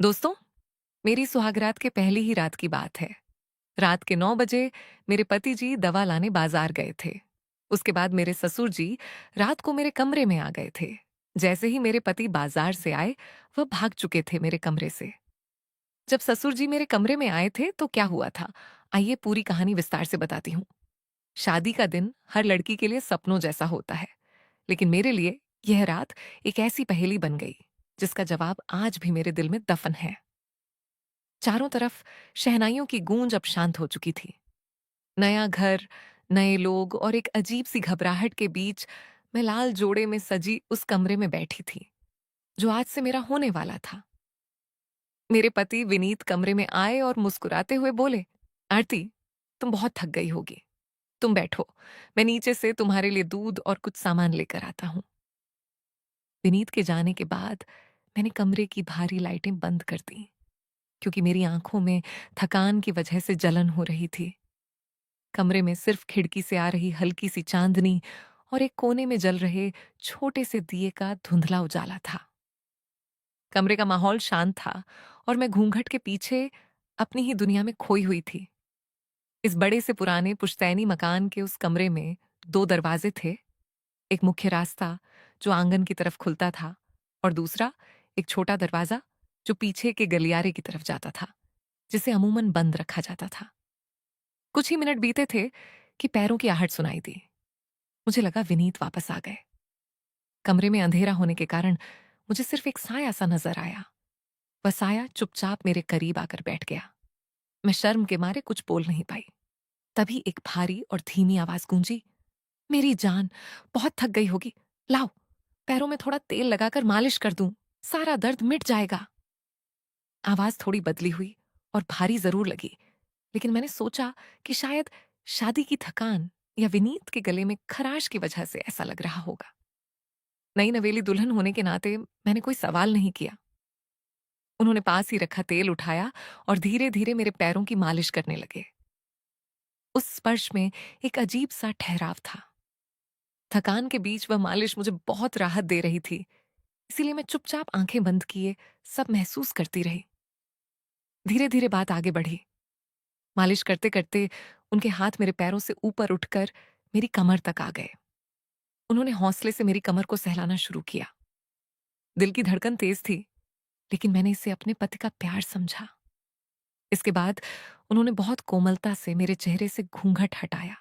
दोस्तों, मेरी सुहागरात के पहली ही रात की बात है। रात के 9 बजे मेरे पति जी दवा लाने बाजार गए थे। उसके बाद मेरे ससुर जी रात को मेरे कमरे में आ गए थे। जैसे ही मेरे पति बाजार से आए, वह भाग चुके थे मेरे कमरे से। जब ससुर जी मेरे कमरे में आए थे तो क्या हुआ था, आइए पूरी कहानी विस्तार से बताती हूँ। शादी का दिन हर लड़की के लिए सपनों जैसा होता है, लेकिन मेरे लिए यह रात एक ऐसी पहेली बन गई जिसका जवाब आज भी मेरे दिल में दफन है। चारों तरफ शहनाइयों की गूंज अब शांत हो चुकी थी। नया घर, नए लोग और एक अजीब सी घबराहट के बीच मैं लाल जोड़े में सजी उस कमरे में बैठी थी जो आज से मेरा होने वाला था। मेरे पति विनीत कमरे में आए और मुस्कुराते हुए बोले, आरती, तुम बहुत थक गई होगी, तुम बैठो, मैं नीचे से तुम्हारे लिए दूध और कुछ सामान लेकर आता हूं। विनीत के जाने के बाद मैंने कमरे की भारी लाइटें बंद कर दी, क्योंकि मेरी आंखों में थकान की वजह से जलन हो रही थी। कमरे में सिर्फ खिड़की से आ रही हल्की सी चांदनी और एक कोने में जल रहे छोटे से दिए का धुंधला उजाला था। कमरे का माहौल शांत था और मैं घूंघट के पीछे अपनी ही दुनिया में खोई हुई थी। इस बड़े से पुराने पुश्तैनी मकान के उस कमरे में 2 दरवाजे थे। एक मुख्य रास्ता जो आंगन की तरफ खुलता था, और दूसरा एक छोटा दरवाजा जो पीछे के गलियारे की तरफ जाता था, जिसे अमूमन बंद रखा जाता था। कुछ ही मिनट बीते थे कि पैरों की आहट सुनाई दी। मुझे लगा विनीत वापस आ गए। कमरे में अंधेरा होने के कारण मुझे सिर्फ एक साया सा नजर आया। वह साया चुपचाप मेरे करीब आकर बैठ गया। मैं शर्म के मारे कुछ बोल नहीं पाई। तभी एक भारी और धीमी आवाज गूंजी, मेरी जान, बहुत थक गई होगी, लाओ, पैरों में थोड़ा तेल लगाकर मालिश कर दूं, सारा दर्द मिट जाएगा। आवाज थोड़ी बदली हुई और भारी जरूर लगी, लेकिन मैंने सोचा कि शायद शादी की थकान या विनीत के गले में खराश की वजह से ऐसा लग रहा होगा। नई नवेली दुल्हन होने के नाते मैंने कोई सवाल नहीं किया। उन्होंने पास ही रखा तेल उठाया और धीरे धीरे मेरे पैरों की मालिश करने लगे। उस स्पर्श में एक अजीब सा ठहराव था। थकान के बीच वह मालिश मुझे बहुत राहत दे रही थी, इसीलिए मैं चुपचाप आंखें बंद किए सब महसूस करती रही। धीरे धीरे बात आगे बढ़ी। मालिश करते करते उनके हाथ मेरे पैरों से ऊपर उठकर मेरी कमर तक आ गए। उन्होंने हौसले से मेरी कमर को सहलाना शुरू किया। दिल की धड़कन तेज थी, लेकिन मैंने इसे अपने पति का प्यार समझा। इसके बाद उन्होंने बहुत कोमलता से मेरे चेहरे से घूंघट हटाया,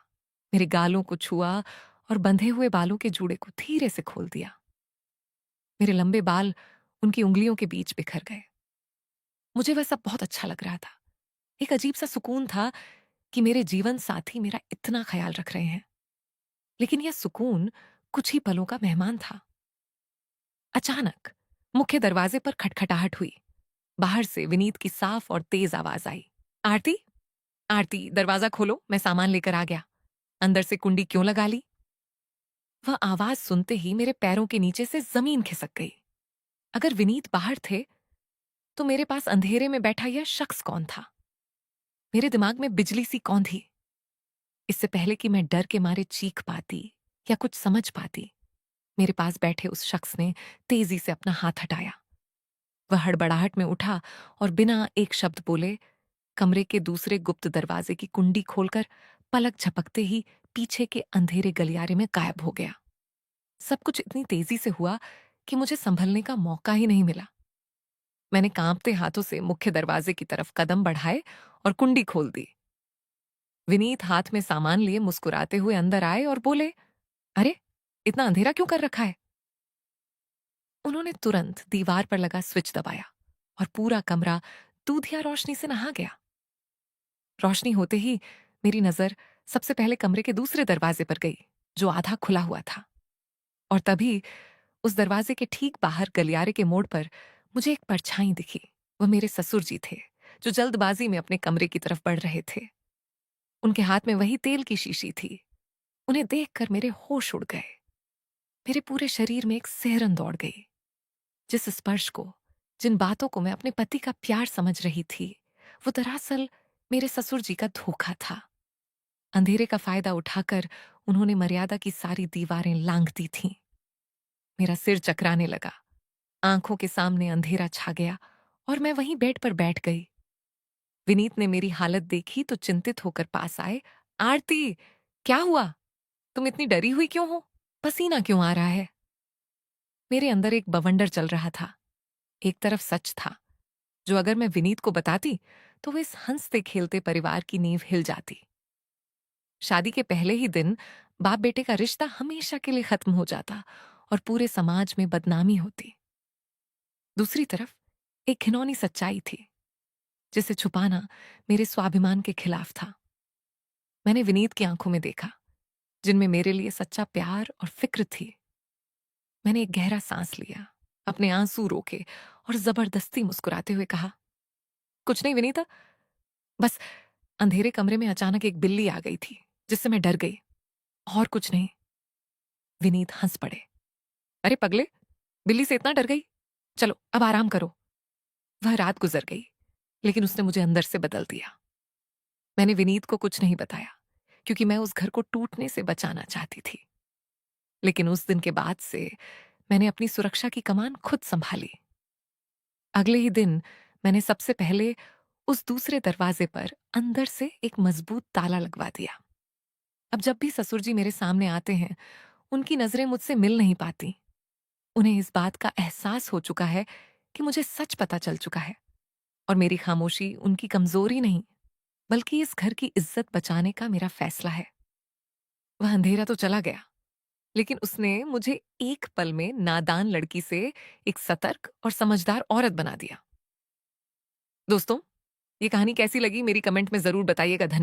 मेरे गालों को छुआ और बंधे हुए बालों के जूड़े को धीरे से खोल दिया। मेरे लंबे बाल उनकी उंगलियों के बीच बिखर गए। मुझे वह सब बहुत अच्छा लग रहा था। एक अजीब सा सुकून था कि मेरे जीवन साथी मेरा इतना ख्याल रख रहे हैं। लेकिन यह सुकून कुछ ही पलों का मेहमान था। अचानक मुख्य दरवाजे पर खटखटाहट हुई। बाहर से विनीत की साफ और तेज आवाज आई, आरती, आरती, दरवाजा खोलो, मैं सामान लेकर आ गया। अंदर से कुंडी क्यों लगा ली? वह आवाज सुनते ही मेरे पैरों के नीचे से जमीन खिसक गई। अगर विनीत बाहर थे तो मेरे पास अंधेरे में बैठा यह शख्स कौन था? मेरे दिमाग में बिजली सी कौंधी। इससे पहले कि मैं डर के मारे चीख पाती या कुछ समझ पाती, मेरे पास बैठे उस शख्स ने तेजी से अपना हाथ हटाया। वह हड़बड़ाहट में उठा और बिना एक शब्द बोले कमरे के दूसरे गुप्त दरवाजे की कुंडी खोलकर पलक झपकते ही पीछे के अंधेरे गलियारे में गायब हो गया। सब कुछ इतनी तेजी से हुआ कि मुझे संभलने का मौका ही नहीं मिला। मैंने कांपते हाथों से मुख्य दरवाजे की तरफ कदम बढ़ाए और कुंडी खोल दी। विनीत हाथ में सामान लिए मुस्कुराते हुए अंदर आए और बोले, अरे, इतना अंधेरा क्यों कर रखा है? उन्होंने तुरंत दीवार पर लगा स्विच दबाया और पूरा कमरा दूधिया रोशनी से नहा गया। रोशनी होते ही मेरी नजर सबसे पहले कमरे के दूसरे दरवाजे पर गई, जो आधा खुला हुआ था। और तभी उस दरवाजे के ठीक बाहर गलियारे के मोड़ पर मुझे एक परछाई दिखी। वह मेरे ससुर जी थे, जो जल्दबाजी में अपने कमरे की तरफ बढ़ रहे थे। उनके हाथ में वही तेल की शीशी थी। उन्हें देखकर मेरे होश उड़ गए। मेरे पूरे शरीर में एक सिहरन दौड़ गई। जिस स्पर्श को, जिन बातों को मैं अपने पति का प्यार समझ रही थी, वो दरअसल मेरे ससुर जी का धोखा था। अंधेरे का फायदा उठाकर उन्होंने मर्यादा की सारी दीवारें लांघ दी थीं। मेरा सिर चकराने लगा, आंखों के सामने अंधेरा छा गया और मैं वहीं बेड पर बैठ गई। विनीत ने मेरी हालत देखी तो चिंतित होकर पास आए। आरती, क्या हुआ? तुम इतनी डरी हुई क्यों हो? पसीना क्यों आ रहा है? मेरे अंदर एक बवंडर चल रहा था। एक तरफ सच था, जो अगर मैं विनीत को बताती, तो वो इस हंसते खेलते परिवार की नींव हिल जाती। शादी के पहले ही दिन बाप बेटे का रिश्ता हमेशा के लिए खत्म हो जाता और पूरे समाज में बदनामी होती। दूसरी तरफ एक घिनौनी सच्चाई थी, जिसे छुपाना मेरे स्वाभिमान के खिलाफ था। मैंने विनीत की आंखों में देखा, जिनमें मेरे लिए सच्चा प्यार और फिक्र थी। मैंने एक गहरा सांस लिया, अपने आंसू रोके और जबरदस्ती मुस्कुराते हुए कहा, कुछ नहीं विनीता, बस अंधेरे कमरे में अचानक एक बिल्ली आ गई थी, जिससे मैं डर गई, और कुछ नहीं। विनीत हंस पड़े। अरे पगले, बिल्ली से इतना डर गई? चलो अब आराम करो। वह रात गुजर गई, लेकिन उसने मुझे अंदर से बदल दिया। मैंने विनीत को कुछ नहीं बताया, क्योंकि मैं उस घर को टूटने से बचाना चाहती थी। लेकिन उस दिन के बाद से मैंने अपनी सुरक्षा की कमान खुद संभाली। अगले ही दिन मैंने सबसे पहले उस दूसरे दरवाजे पर अंदर से एक मजबूत ताला लगवा दिया। अब जब भी ससुर जी मेरे सामने आते हैं, उनकी नजरें मुझसे मिल नहीं पाती। उन्हें इस बात का एहसास हो चुका है कि मुझे सच पता चल चुका है, और मेरी खामोशी उनकी कमजोरी नहीं, बल्कि इस घर की इज्जत बचाने का मेरा फैसला है। वह अंधेरा तो चला गया, लेकिन उसने मुझे एक पल में नादान लड़की से एक सतर्क और समझदार औरत बना दिया। दोस्तों, ये कहानी कैसी लगी मेरी कमेंट में जरूर बताइएगा। धन्यवाद।